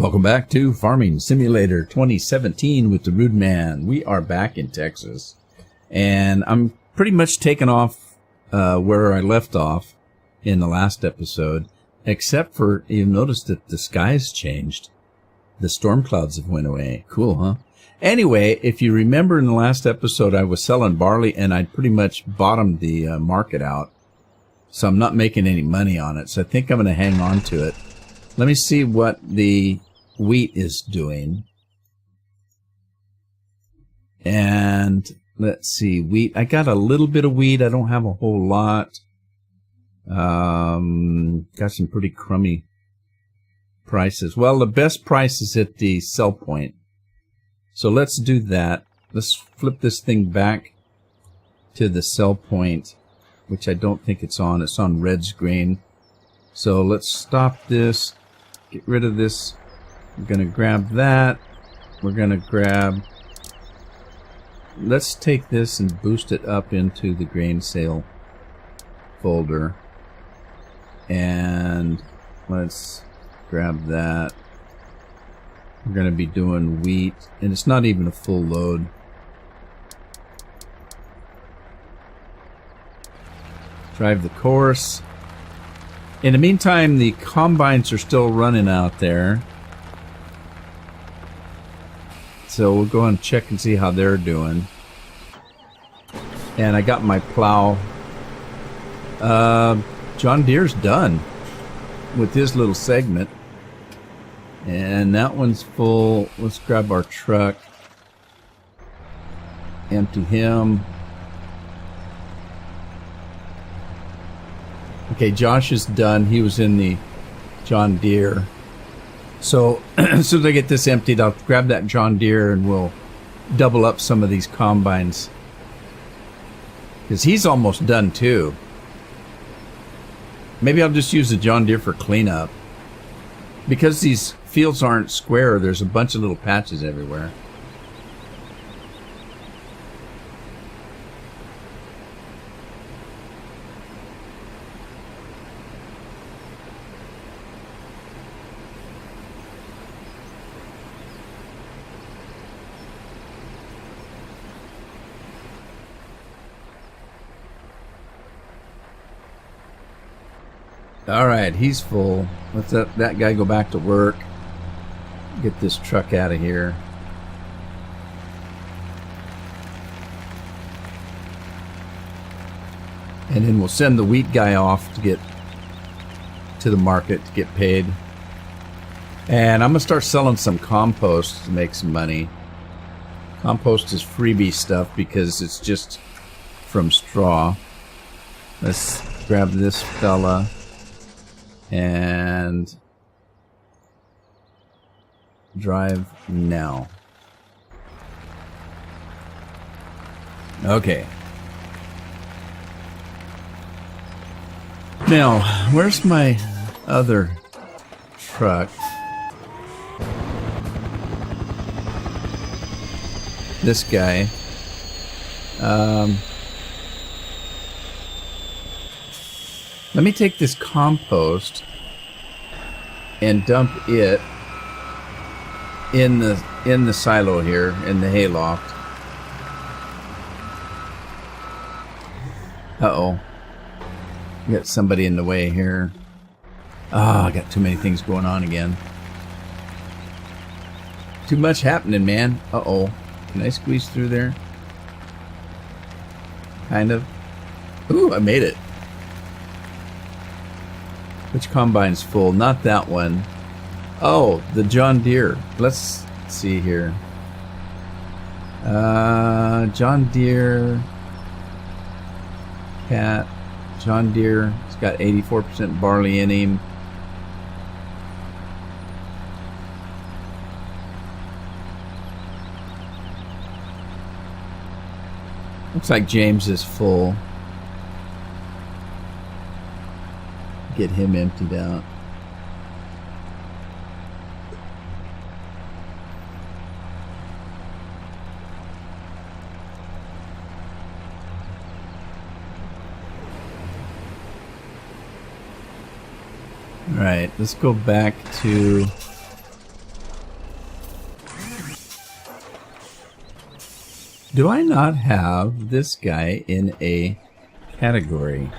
Welcome back to Farming Simulator 2017 with the Rude Man. We are back in Texas, and I'm pretty much taking off where I left off in the last episode, except for you notice that the skies changed. The storm clouds have went away. Cool, huh? Anyway, if you remember in the last episode, I was selling barley, and I pretty much bottomed the market out, so I'm not making any money on it, so I think I'm going to hang on to it. Let me see what the wheat is doing. And let's see, wheat. I got a little bit of wheat. I don't have a whole lot. Got some pretty crummy prices. Well, the best price is at the sell point. So let's do that. Let's flip this thing back to the sell point, which I don't think it's on. It's on Red's grain. So let's stop this. Get rid of this. We're going to grab that. We're going to grab... Let's take this and boost it up into the grain sale folder. And let's grab that. We're going to be doing wheat. And it's not even a full load. Drive the course. In the meantime, the combines are still running out there. So we'll go and check and see how they're doing. And I got my plow. John Deere's done with his little segment. And that one's full. Let's grab our truck. Empty him. Okay, Josh is done. He was in the John Deere. So as soon as I get this emptied, I'll grab that John Deere and we'll double up some of these combines. Because he's almost done too. Maybe I'll just use the John Deere for cleanup. Because these fields aren't square, there's a bunch of little patches everywhere. Alright, he's full. Let's let that guy go back to work. Get this truck out of here. And then we'll send the wheat guy off to get to the market to get paid. And I'm going to start selling some compost to make some money. Compost is freebie stuff because it's just from straw. Let's grab this fella. And drive now. Okay. Now, where's my other truck? This guy. Let me take this compost and dump it in the silo here, in the hayloft. Uh-oh. Got somebody in the way here. I got too many things going on again. Too much happening, man. Uh-oh. Can I squeeze through there? Kind of. Ooh, I made it. Which combine's full? Not that one. Oh, the John Deere. Let's see here. John Deere. Cat. John Deere. It's got 84% barley in him. Looks like James is full. Get him emptied out. Alright, let's go back to Do I not have this guy in a category?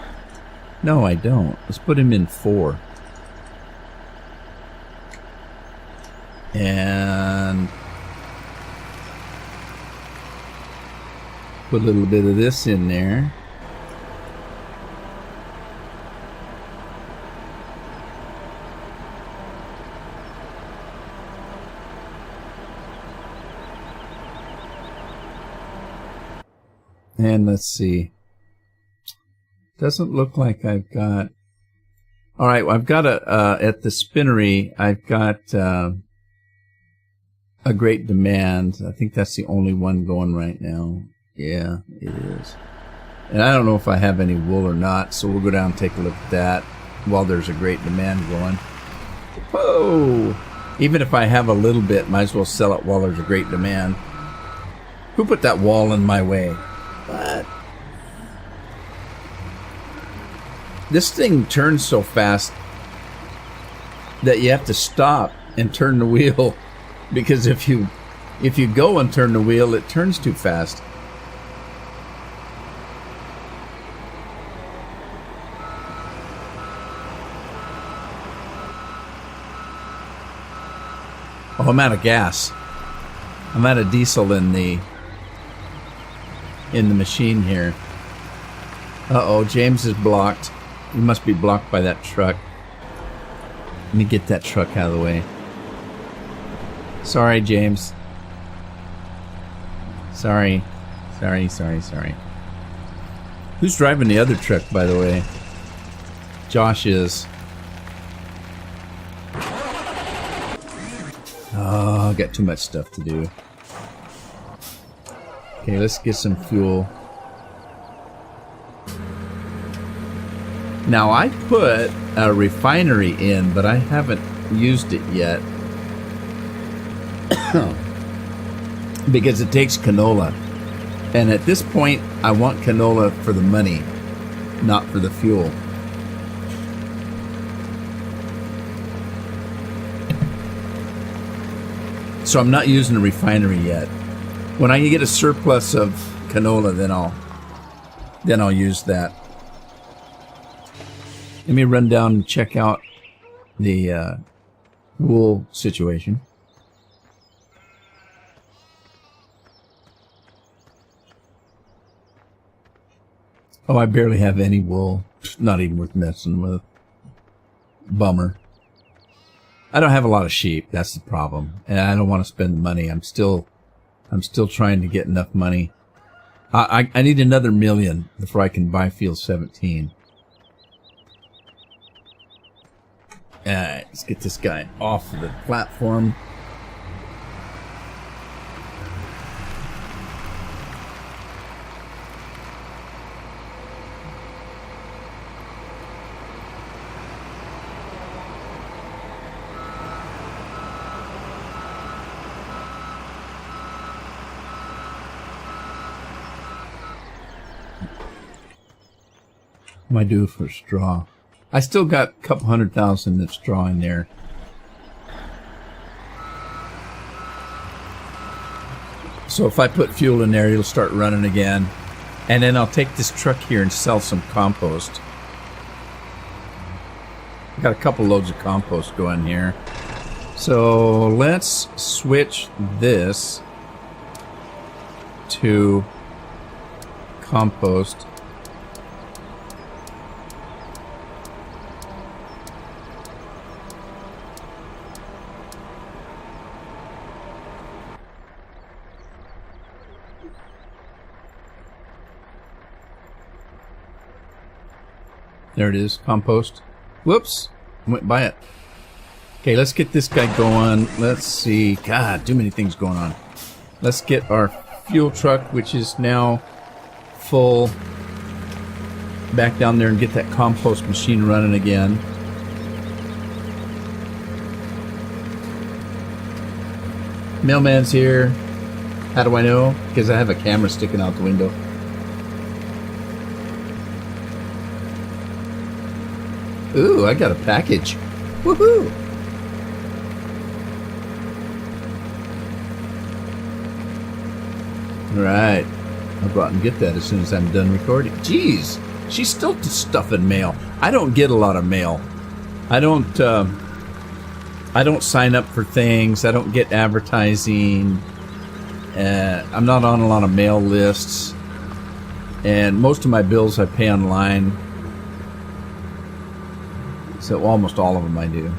No, I don't. Let's put him in 4. And put a little bit of this in there. And let's see. Doesn't look like I've got... All right, well, I've got at the spinnery, I've got a great demand. I think that's the only one going right now. Yeah, it is. And I don't know if I have any wool or not, so we'll go down and take a look at that while there's a great demand going. Whoa! Even if I have a little bit, might as well sell it while there's a great demand. Who put that wall in my way? What? This thing turns so fast that you have to stop and turn the wheel, because if you go and turn the wheel, it turns too fast. Oh, I'm out of gas. I'm out of diesel in the machine here. Uh-oh, James is blocked. He must be blocked by that truck. Let me get that truck out of the way. Sorry, James. Sorry. Who's driving the other truck, by the way? Josh is. Oh, I got too much stuff to do. Okay, let's get some fuel. Now, I put a refinery in, but I haven't used it yet. Because it takes canola. And at this point, I want canola for the money, not for the fuel. So I'm not using a refinery yet. When I get a surplus of canola, then I'll use that. Let me run down and check out the wool situation. Oh, I barely have any wool. Not even worth messing with. Bummer. I don't have a lot of sheep. That's the problem, and I don't want to spend the money. I'm still trying to get enough money. I need another $1 million before I can buy Field 17. Alright, let's get this guy off of the platform. What am I doing for straw? I still got a couple 100,000 that's straw in there. So if I put fuel in there, it'll start running again. And then I'll take this truck here and sell some compost. I got a couple loads of compost going here. So let's switch this to compost. There it is, compost. Whoops, went by it. Okay, let's get this guy going. Let's see. God, too many things going on. Let's get our fuel truck, which is now full, back down there and get that compost machine running again. Mailman's here. How do I know? Because I have a camera sticking out the window. Ooh, I got a package. Woohoo! Right. I'll go out and get that as soon as I'm done recording. Jeez, she's still stuffing mail. I don't get a lot of mail. I don't sign up for things. I don't get advertising. I'm not on a lot of mail lists. And most of my bills I pay online. So almost all of them I do.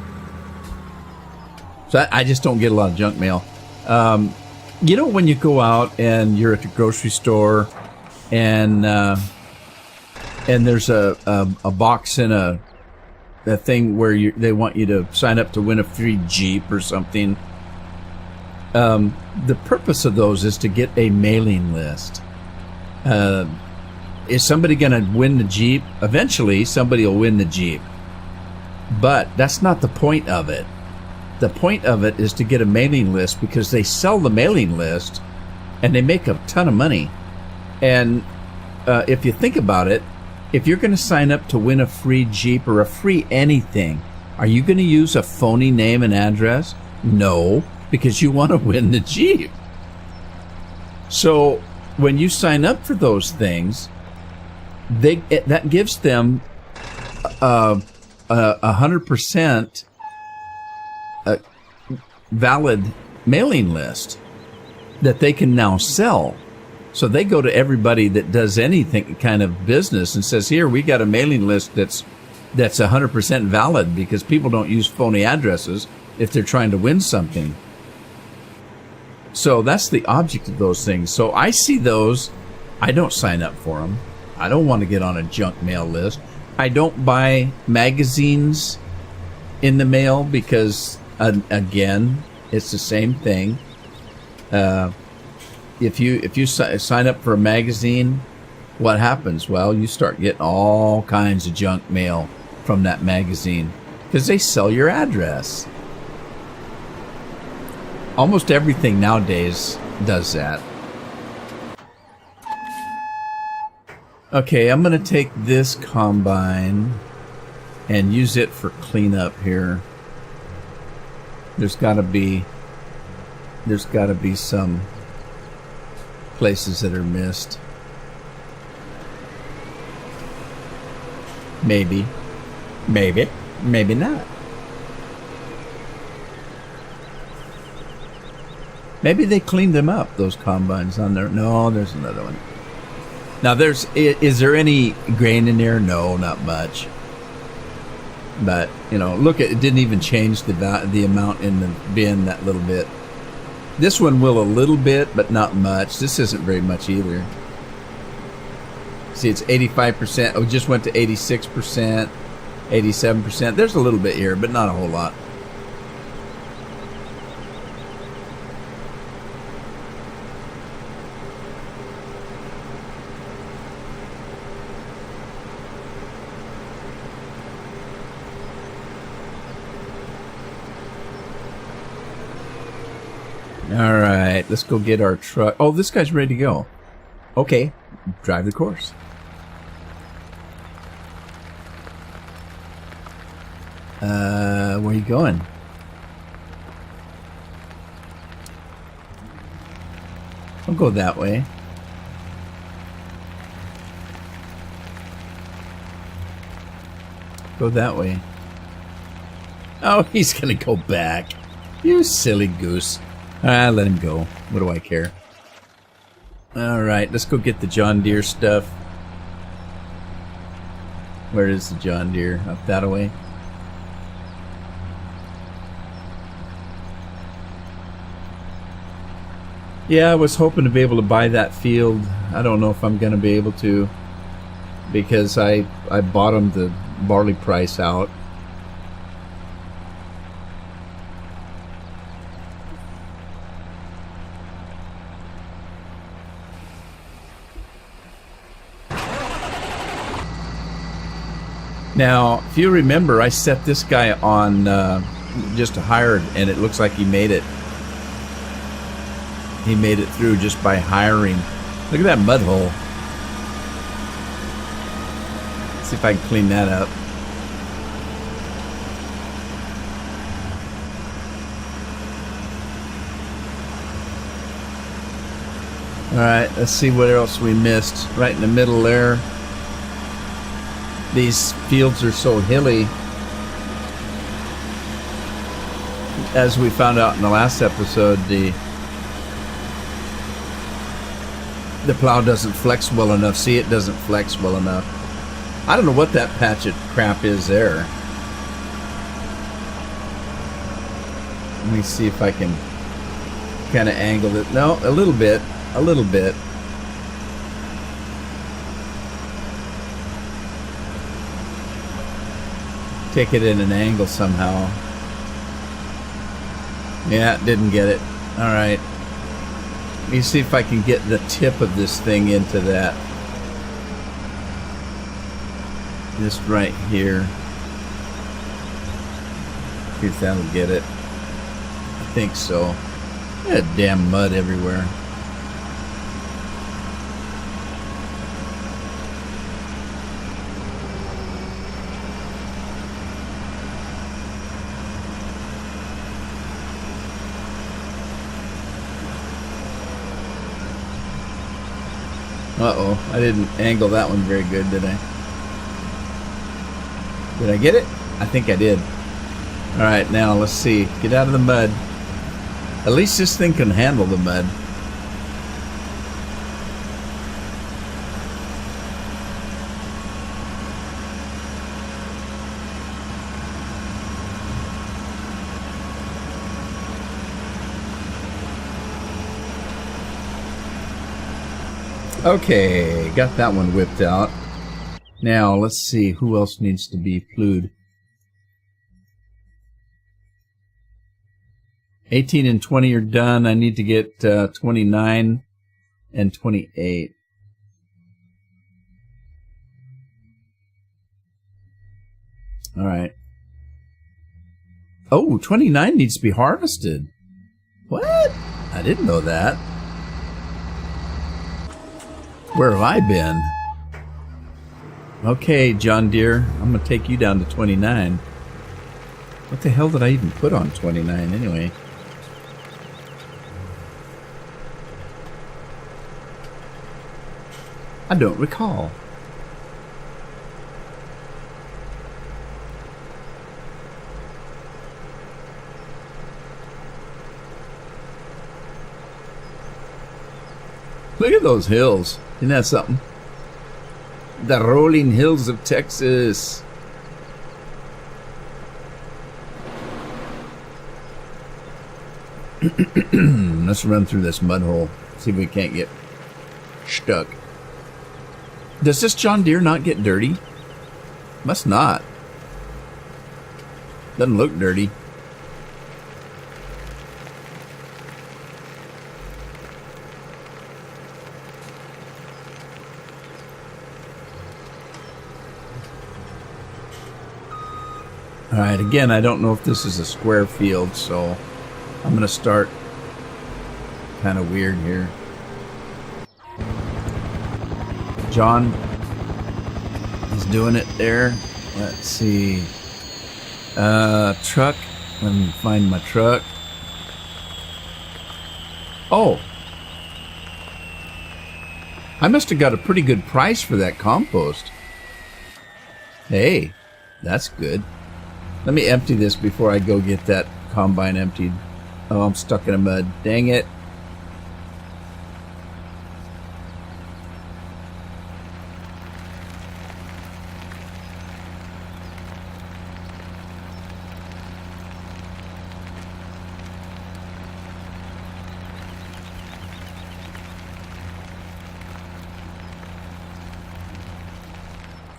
So I just don't get a lot of junk mail. You know, when you go out and you're at the grocery store and there's a box in a thing where they want you to sign up to win a free Jeep or something. The purpose of those is to get a mailing list. Is somebody going to win the Jeep? Eventually, somebody will win the Jeep. But that's not the point of it. The point of it is to get a mailing list because they sell the mailing list and they make a ton of money. And if you think about it, if you're going to sign up to win a free Jeep or a free anything, are you going to use a phony name and address? No, because you want to win the Jeep. So when you sign up for those things, that gives them 100% valid mailing list that they can now sell. So they go to everybody that does anything kind of business and says, here, we got a mailing list that's 100% valid because people don't use phony addresses if they're trying to win something. So that's the object of those things. So I see those. I don't sign up for them. I don't want to get on a junk mail list. I don't buy magazines in the mail because, again, it's the same thing. If you sign up for a magazine, what happens? Well, you start getting all kinds of junk mail from that magazine because they sell your address. Almost everything nowadays does that. Okay, I'm going to take this combine and use it for cleanup here. There's got to be some places that are missed. Maybe not. Maybe they cleaned them up, those combines on there. No, there's another one. Now, is there any grain in there? No, not much. But, look, it didn't even change the amount in the bin that little bit. This one will a little bit, but not much. This isn't very much either. See, it's 85%. Oh, it just went to 86%, 87%. There's a little bit here, but not a whole lot. All right, let's go get our truck. Oh, this guy's ready to go. Okay, drive the course. Where are you going? I'll go that way. Go that way. Oh, he's gonna go back. You silly goose. Let him go. What do I care? Alright, let's go get the John Deere stuff. Where is the John Deere? Up that way? Yeah, I was hoping to be able to buy that field. I don't know if I'm going to be able to, because I bottomed the barley price out. Now, if you remember, I set this guy on just to hire, and it looks like he made it. He made it through just by hiring. Look at that mud hole. Let's see if I can clean that up. Alright, let's see what else we missed. Right in the middle there. These fields are so hilly. As we found out in the last episode, the plow doesn't flex well enough. See, it doesn't flex well enough. I don't know what that patch of crap is there. Let me see if I can kind of angle it. No, a little bit. A little bit. Take it in an angle somehow. Yeah, didn't get it. Alright. Let me see if I can get the tip of this thing into that. Just right here. See if that'll get it. I think so. Yeah, damn mud everywhere. Uh-oh, I didn't angle that one very good, did I? Did I get it? I think I did. Alright, now let's see. Get out of the mud. At least this thing can handle the mud. Okay, got that one whipped out. Now, let's see, who else needs to be plowed? 18 and 20 are done. I need to get 29 and 28. Alright. Oh, 29 needs to be harvested. What? I didn't know that. Where have I been? Okay, John Deere, I'm going to take you down to 29. What the hell did I even put on 29 anyway? I don't recall. Look at those hills. Isn't that something? The rolling hills of Texas. Let's run through this mud hole. See if we can't get stuck. Does this John Deere not get dirty? Must not. Doesn't look dirty. Alright, again, I don't know if this is a square field, so I'm going to start kind of weird here. John is doing it there. Let's see. Truck. Let me find my truck. Oh. I must have got a pretty good price for that compost. Hey, that's good. Let me empty this before I go get that combine emptied. Oh, I'm stuck in the mud. Dang it.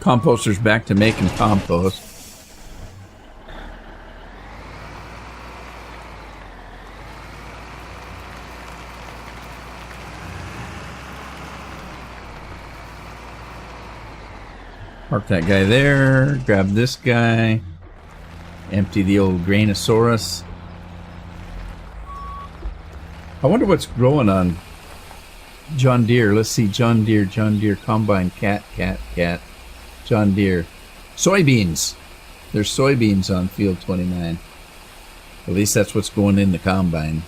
Composter's back to making compost. Park that guy there, grab this guy, empty the old Grainosaurus. I wonder what's growing on John Deere. Let's see, John Deere, combine, cat, John Deere. Soybeans. There's soybeans on field 29. At least that's what's going in the combine.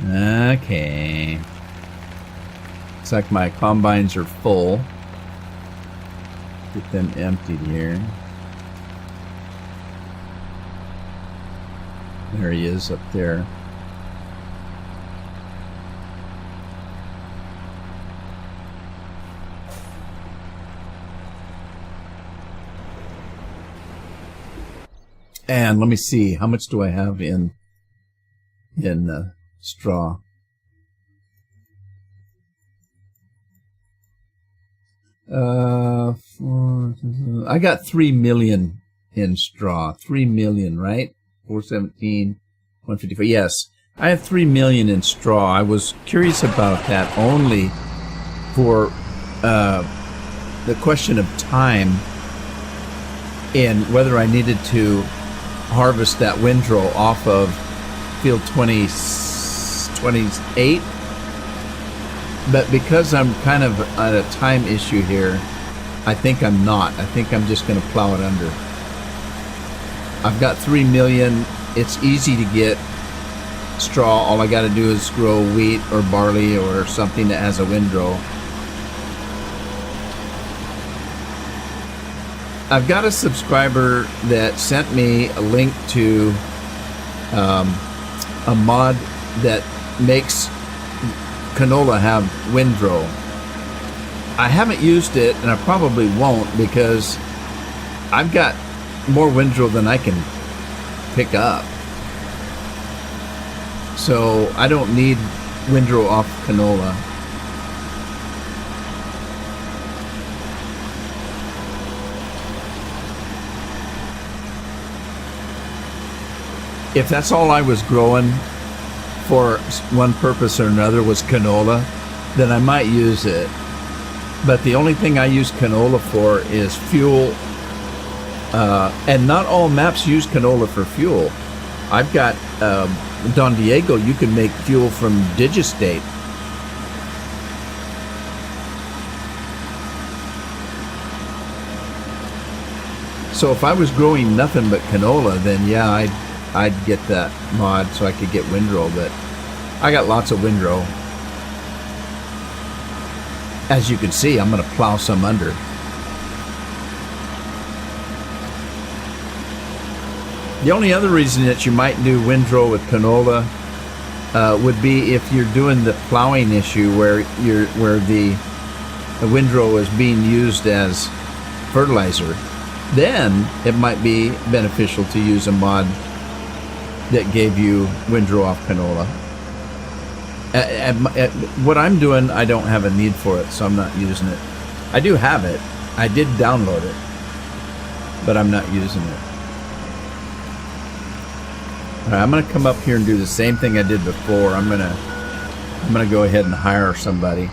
Okay. Looks like my combines are full. Get them emptied here. There he is up there. And let me see, how much do I have in straw? I got 3 million in straw. 3 million, right? 417, 155. Yes, I have 3 million in straw. I was curious about that only for the question of time and whether I needed to harvest that windrow off of field 28. But because I'm kind of at a time issue here, I think I'm not. I think I'm just going to plow it under. I've got 3 million. It's easy to get straw. All I got to do is grow wheat or barley or something that has a windrow. I've got a subscriber that sent me a link to a mod that makes canola have windrow. I haven't used it, and I probably won't because I've got more windrow than I can pick up. So I don't need windrow off canola. If that's all I was growing for one purpose or another was canola, then I might use it. But the only thing I use canola for is fuel. And not all maps use canola for fuel. I've got Don Diego, you can make fuel from Digistate. So if I was growing nothing but canola, then yeah, I'd get that mod so I could get windrow, but I got lots of windrow. As you can see, I'm going to plow some under. The only other reason that you might do windrow with canola would be if you're doing the plowing issue where the windrow is being used as fertilizer. Then it might be beneficial to use a mod that gave you windrow off canola. What I'm doing, I don't have a need for it, so I'm not using it. I do have it. I did download it, but I'm not using it. All right, I'm going to come up here and do the same thing I did before. I'm going to go ahead and hire somebody.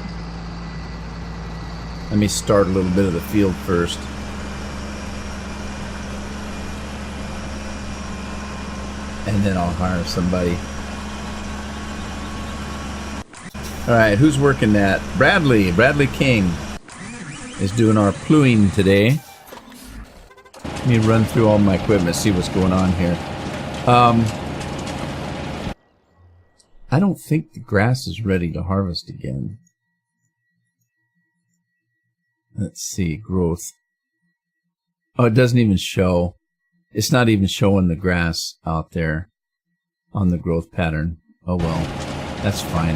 Let me start a little bit of the field first. And then I'll hire somebody. All right, who's working that? Bradley King is doing our plowing today. Let me run through all my equipment, see what's going on here. I don't think the grass is ready to harvest again. Let's see, growth. Oh, it doesn't even show. It's not even showing the grass out there on the growth pattern. Oh well, that's fine.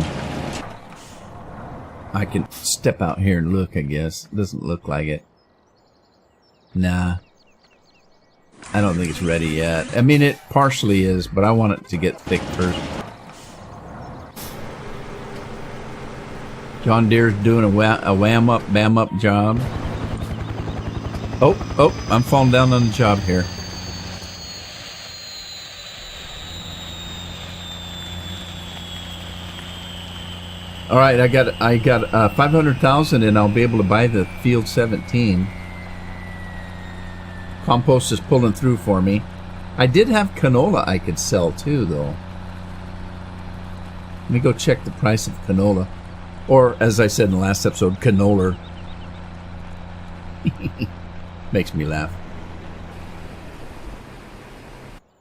I can step out here and look, I guess. It doesn't look like it. Nah. I don't think it's ready yet. I mean, it partially is, but I want it to get thick first. John Deere's doing a wham up, bam up job. Oh, I'm falling down on the job here. All right, I got 500,000, and I'll be able to buy the field 17. Compost is pulling through for me. I did have canola I could sell too, though. Let me go check the price of canola, or as I said in the last episode, canola. Makes me laugh.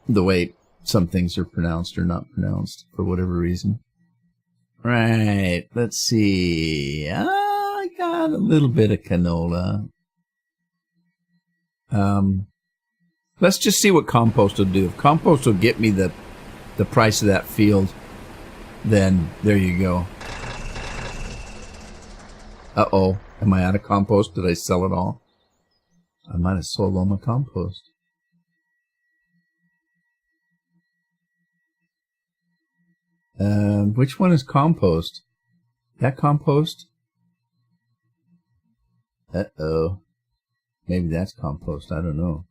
The way some things are pronounced or not pronounced for whatever reason. Right. Let's see. I got a little bit of canola. Let's just see what compost will do. If compost will get me the price of that field, then there you go. Uh-oh. Am I out of compost? Did I sell it all? I might have sold all my compost. Which one is compost? That compost? Uh-oh. Maybe that's compost. I don't know.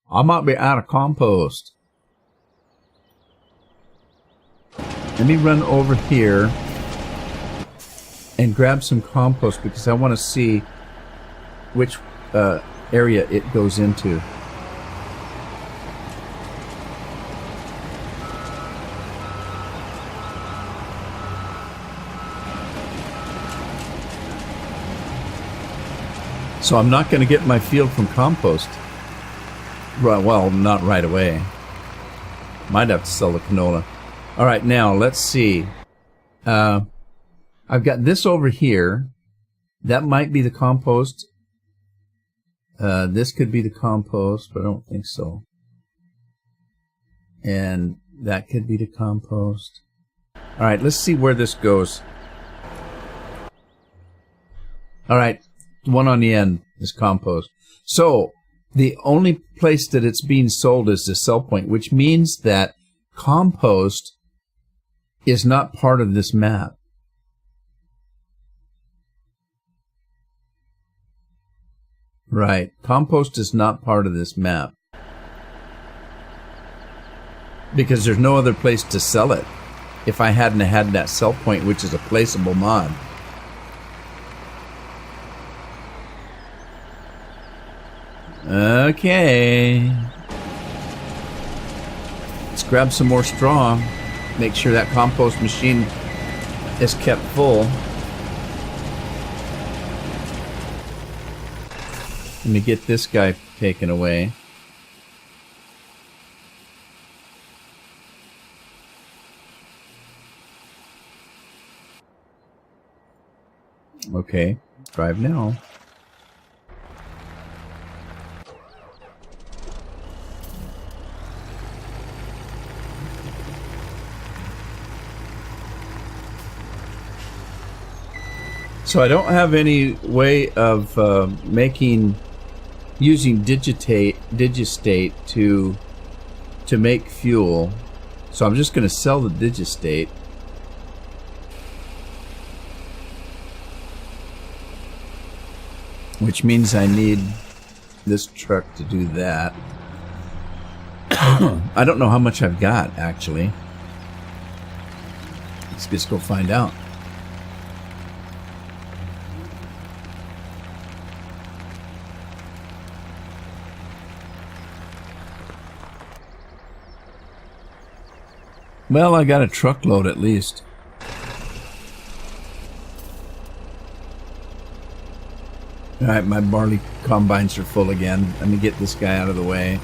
I might be out of compost. Let me run over here and grab some compost because I want to see which area it goes into. So I'm not going to get my field from compost. Well, not right away. Might have to sell the canola. All right, now let's see. I've got this over here. That might be the compost. This could be the compost, but I don't think so. And that could be the compost. All right, let's see where this goes. All right. One on the end is compost. So the only place that it's being sold is the sell point, which means that compost is not part of this map. Right. Compost is not part of this map. Because there's no other place to sell it. If I hadn't had that sell point, which is a placeable mod. Okay. Let's grab some more straw. Make sure that compost machine is kept full. Let me get this guy taken away. Okay, drive now. So I don't have any way of using Digistate to make fuel. So I'm just going to sell the Digistate. Which means I need this truck to do that. I don't know how much I've got, actually. Let's just go find out. Well, I got a truckload at least. Alright, my barley combines are full again. Let me get this guy out of the way.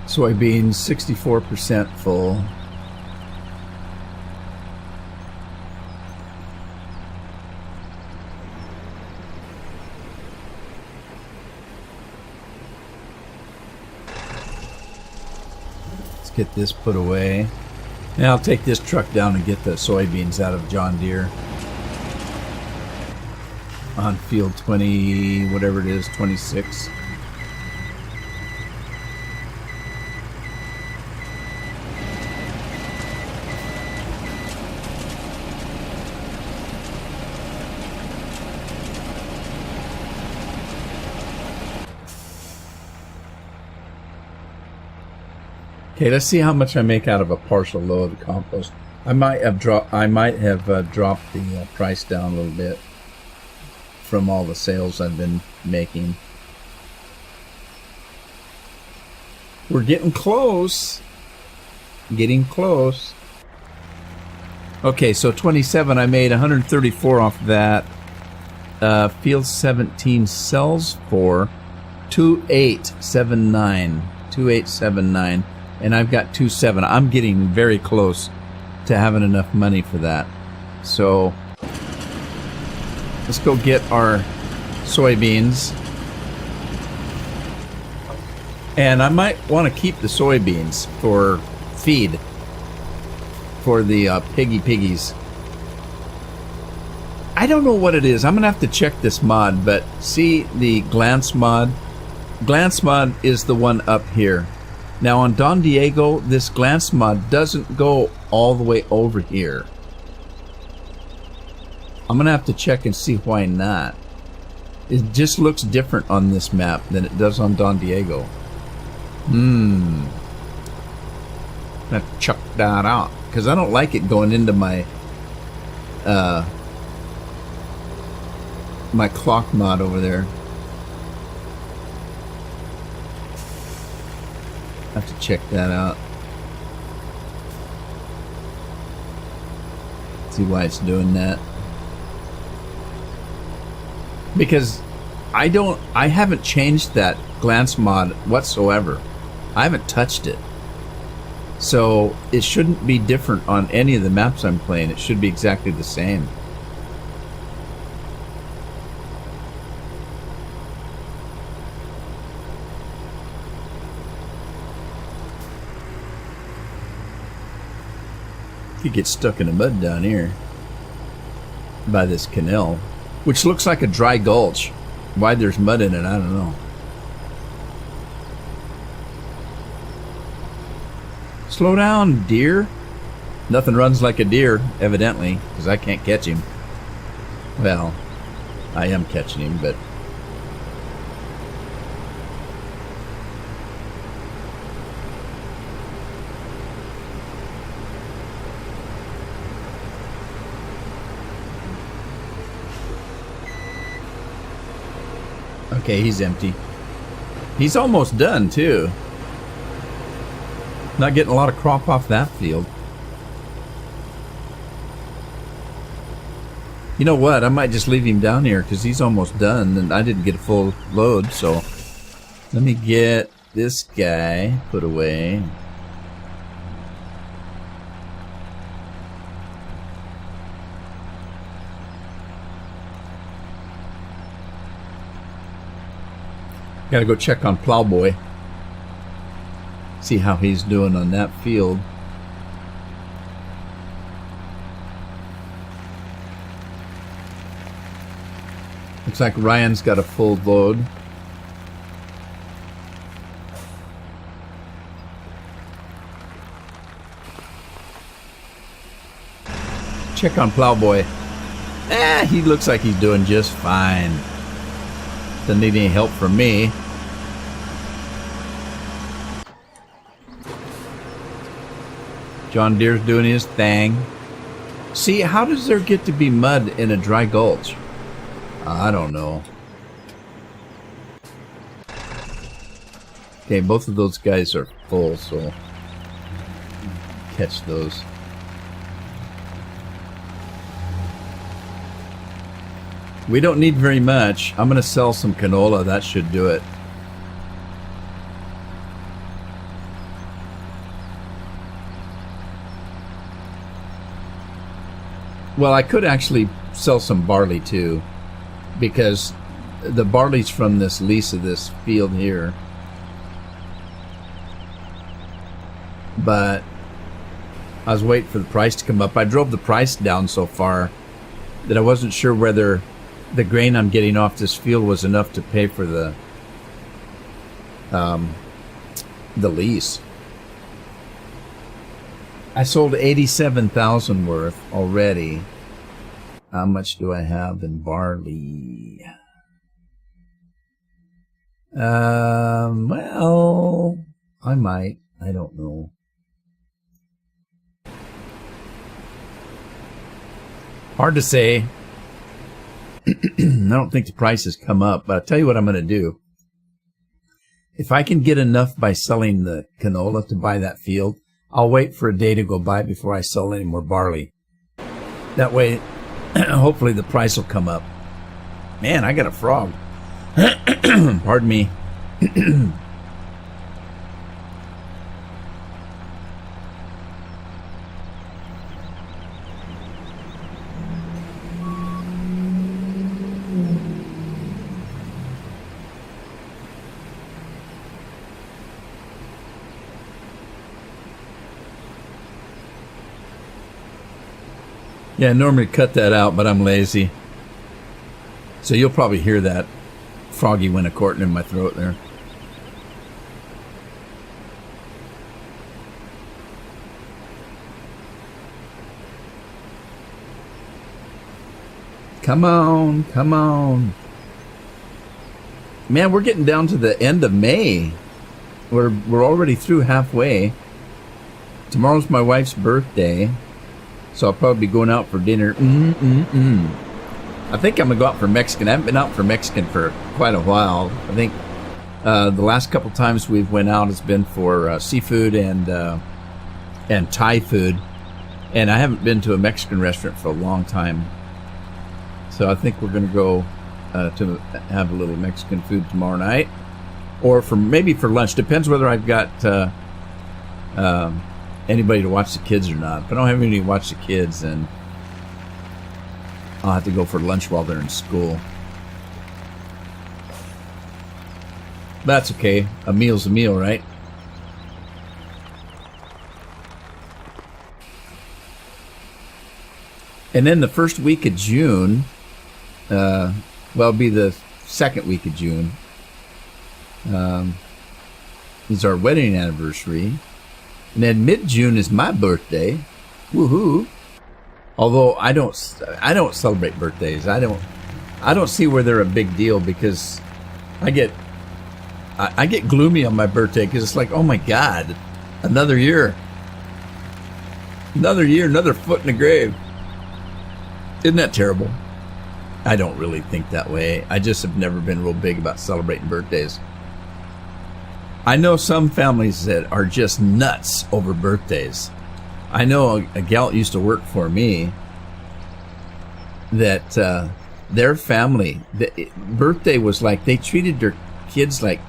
Soybeans, 64% full. Let's get this put away. And I'll take this truck down and get the soybeans out of John Deere. On field 20, whatever it is, 26. Okay, let's see how much I make out of a partial load of compost. I might have dropped the price down a little bit from all the sales I've been making. We're getting close. Getting close. Okay, so 27, I made 134 off that. Field 17 sells for 2879. 2879. And I've got 27. I'm getting very close to having enough money for that. So let's go get our soybeans. And I might want to keep the soybeans for feed for the piggies. I don't know what it is. I'm going to have to check this mod, but see the glance mod? Glance mod is the one up here. Now on Don Diego, this glance mod doesn't go all the way over here. I'm going to have to check and see why not. It just looks different on this map than it does on Don Diego. I'm going to chuck that out because I don't like it going into my my clock mod over there. I have to check that out. See why it's doing that. Because I haven't changed that glance mod whatsoever. I haven't touched it. So it shouldn't be different on any of the maps I'm playing. It should be exactly the same. You get stuck in the mud down here by this canal, which looks like a dry gulch. Why there's mud in it, I don't know. Slow down, deer. Nothing runs like a deer, evidently, because I can't catch him. Well, I am catching him, but... Okay, he's empty. He's almost done, too. Not getting a lot of crop off that field. You know what? I might just leave him down here because he's almost done and I didn't get a full load, so let me get this guy put away. Gotta go check on Plowboy. See how he's doing on that field. Looks like Ryan's got a full load. Check on Plowboy. He looks like he's doing just fine. Doesn't need any help from me. John Deere's doing his thing. See, how does there get to be mud in a dry gulch? I don't know. Okay, both of those guys are full, so catch those. We don't need very much. I'm going to sell some canola. That should do it. Well, I could actually sell some barley too, because the barley's from this lease of this field here. But I was waiting for the price to come up. I drove the price down so far that I wasn't sure whether the grain I'm getting off this field was enough to pay for the lease. I sold 87,000 worth already. How much do I have in barley? Well, I might. I don't know. Hard to say. I don't think the price has come up, but I'll tell you what I'm going to do. If I can get enough by selling the canola to buy that field, I'll wait for a day to go by before I sell any more barley. That way, hopefully the price will come up. Man, I got a frog. Pardon me. Yeah, I normally cut that out, but I'm lazy. So you'll probably hear that froggy went a-courting in my throat there. Come on, come on. Man, we're getting down to the end of May. We're already through halfway. Tomorrow's my wife's birthday. So I'll probably be going out for dinner. I think I'm going to go out for Mexican. I haven't been out for Mexican for quite a while. I think the last couple times we've went out has been for seafood and Thai food. And I haven't been to a Mexican restaurant for a long time. So I think we're going to go to have a little Mexican food tomorrow night. Or maybe for lunch. Depends whether I've got anybody to watch the kids or not. If I don't have anybody to watch the kids, then I'll have to go for lunch while they're in school. That's okay. A meal's a meal, right? And then the first week of June, it'll be the second week of June, is our wedding anniversary. And then mid-June is my birthday. Woohoo. Although I don't celebrate birthdays. I don't see where they're a big deal, because I get gloomy on my birthday, because it's like, oh my God, another year, another foot in the grave. Isn't that terrible? I don't really think that way. I just have never been real big about celebrating birthdays. I know some families that are just nuts over birthdays. I know a gal that used to work for me that their family, birthday was like, they treated their kids like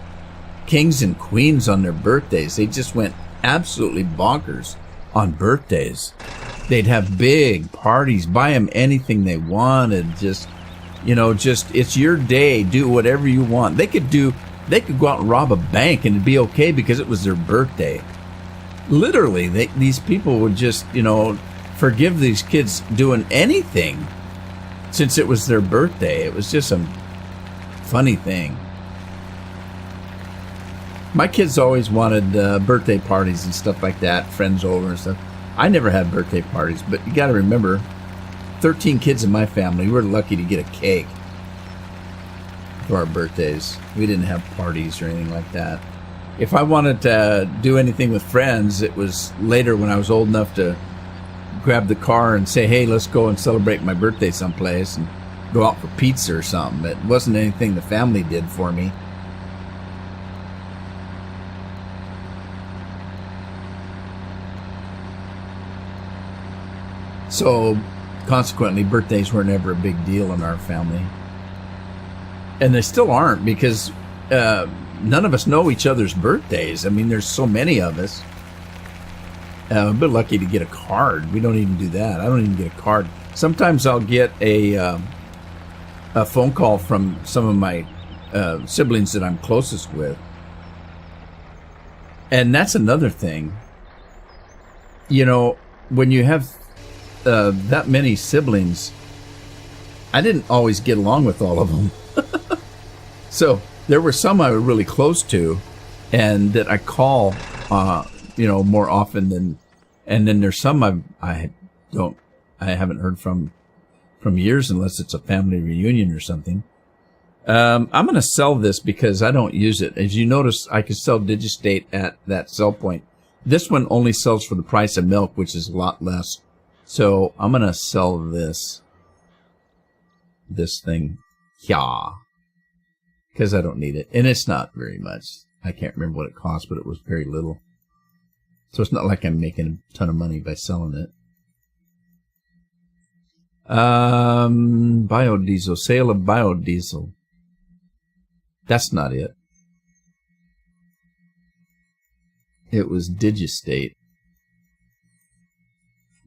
kings and queens on their birthdays. They just went absolutely bonkers on birthdays. They'd have big parties, buy them anything they wanted. Just it's your day. Do whatever you want. They could go out and rob a bank and it'd be okay because it was their birthday. Literally, these people would just, forgive these kids doing anything since it was their birthday. It was just a funny thing. My kids always wanted birthday parties and stuff like that, friends over and stuff. I never had birthday parties, but you got to remember, 13 kids in my family, we were lucky to get a cake for our birthdays. We didn't have parties or anything like that. If I wanted to do anything with friends, it was later when I was old enough to grab the car and say, hey, let's go and celebrate my birthday someplace and go out for pizza or something. It wasn't anything the family did for me. So, consequently, birthdays were never a big deal in our family. And they still aren't, because none of us know each other's birthdays. I mean, there's so many of us. I'm a bit lucky to get a card. We don't even do that. I don't even get a card. Sometimes I'll get a phone call from some of my siblings that I'm closest with. And that's another thing. When you have that many siblings, I didn't always get along with all of them. So there were some I was really close to, and that I call, more often than, and then there's some I haven't heard from years, unless it's a family reunion or something. I'm going to sell this because I don't use it. As you notice, I can sell Digistate at that sell point. This one only sells for the price of milk, which is a lot less. So I'm going to sell this thing. Yeah. Because I don't need it. And it's not very much. I can't remember what it cost, but it was very little. So it's not like I'm making a ton of money by selling it. Biodiesel, sale of biodiesel. That's not it. It was Digistate.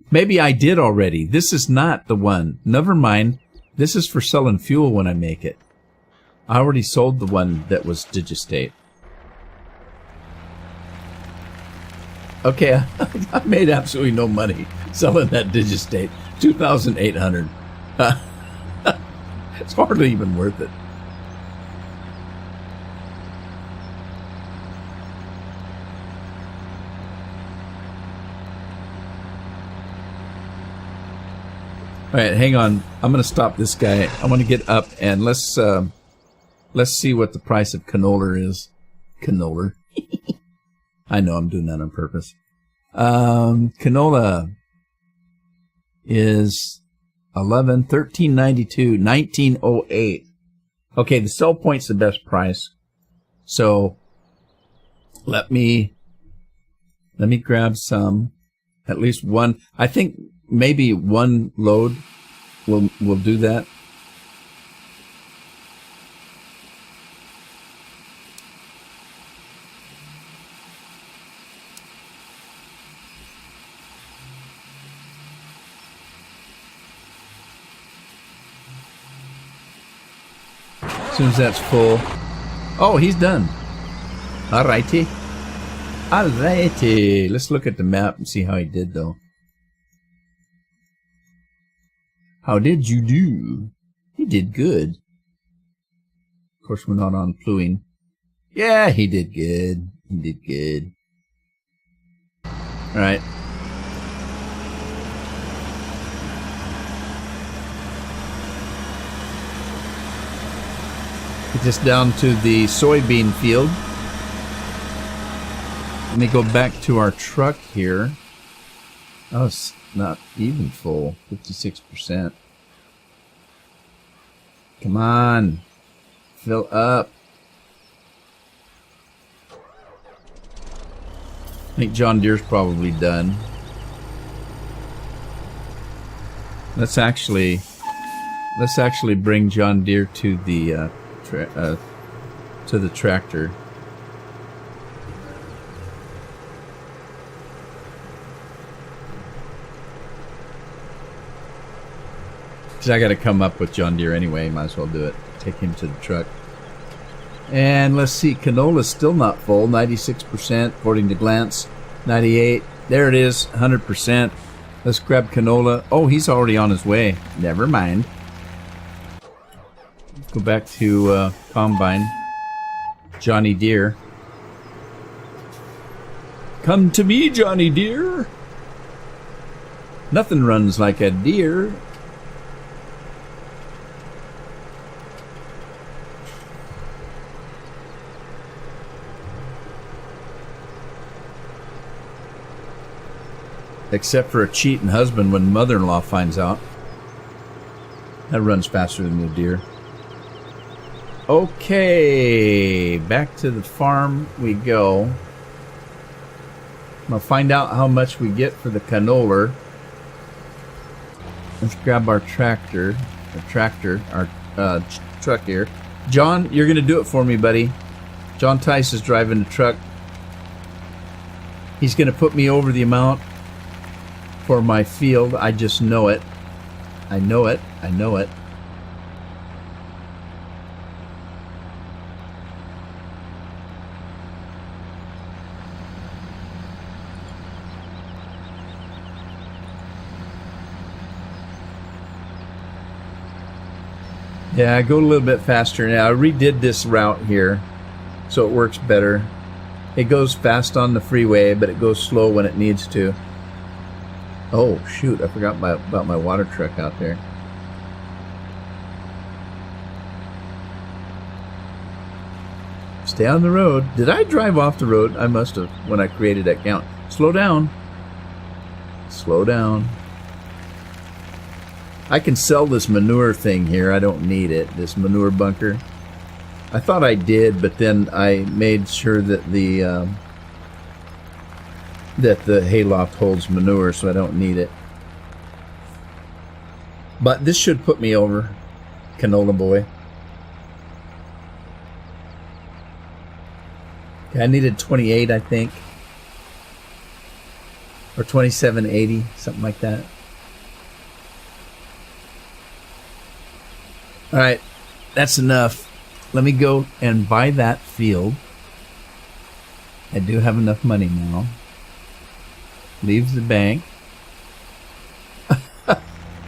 Maybe I did already. This is not the one. Never mind. This is for selling fuel when I make it. I already sold the one that was Digistate. Okay, I made absolutely no money selling that Digistate. 2,800. It's hardly even worth it. All right, hang on. I'm going to stop this guy. I want to get up and let's see what the price of canola is. Canola. I know I'm doing that on purpose. Canola is $13.92, 1908. Okay, the sell point's the best price. So let me grab some, at least one. I think maybe one load will do that. As soon as that's full. Oh, he's done. Alrighty. Alrighty. Let's look at the map and see how he did, though. How did you do? He did good. Of course, we're not on pluing. Yeah, he did good. He did good. Alright. Get this down to the soybean field. Let me go back to our truck here. Oh, it's not even full. 56%. Come on. Fill up. I think John Deere's probably done. Let's actually bring John Deere to the tractor. Because I got to come up with John Deere anyway. Might as well do it. Take him to the truck. And let's see. Canola's still not full. 96% according to Glance. 98. There it is. 100%. Let's grab canola. Oh, he's already on his way. Never mind. Let's go back to Combine. Johnny Deere. Come to me, Johnny Deere. Nothing runs like a deer. Except for a cheating husband when mother-in-law finds out. That runs faster than the deer. Okay, back to the farm we go. I'm going to find out how much we get for the canola. Let's grab our tractor. Our truck here. John, you're going to do it for me, buddy. John Tice is driving the truck. He's going to put me over the amount for my field. I just know it. I know it. I know it. Yeah, I go a little bit faster now. I redid this route here so it works better. It goes fast on the freeway, but it goes slow when it needs to. Oh, shoot, I forgot about my water truck out there. Stay on the road. Did I drive off the road? I must have when I created that count. Slow down. Slow down. I can sell this manure thing here. I don't need it, this manure bunker. I thought I did, but then I made sure that the hayloft holds manure, so I don't need it. But this should put me over Canola Boy. Okay, I needed 28, I think. Or 2780, something like that. All right, that's enough. Let me go and buy that field. I do have enough money now. Leaves the bank.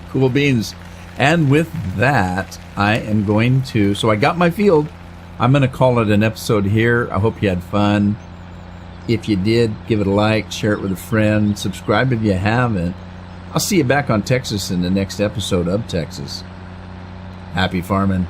Cool beans. And with that, I am going to... So I got my field. I'm going to call it an episode here. I hope you had fun. If you did, give it a like, share it with a friend, subscribe if you haven't. I'll see you back on Texas in the next episode of Texas. Happy farming.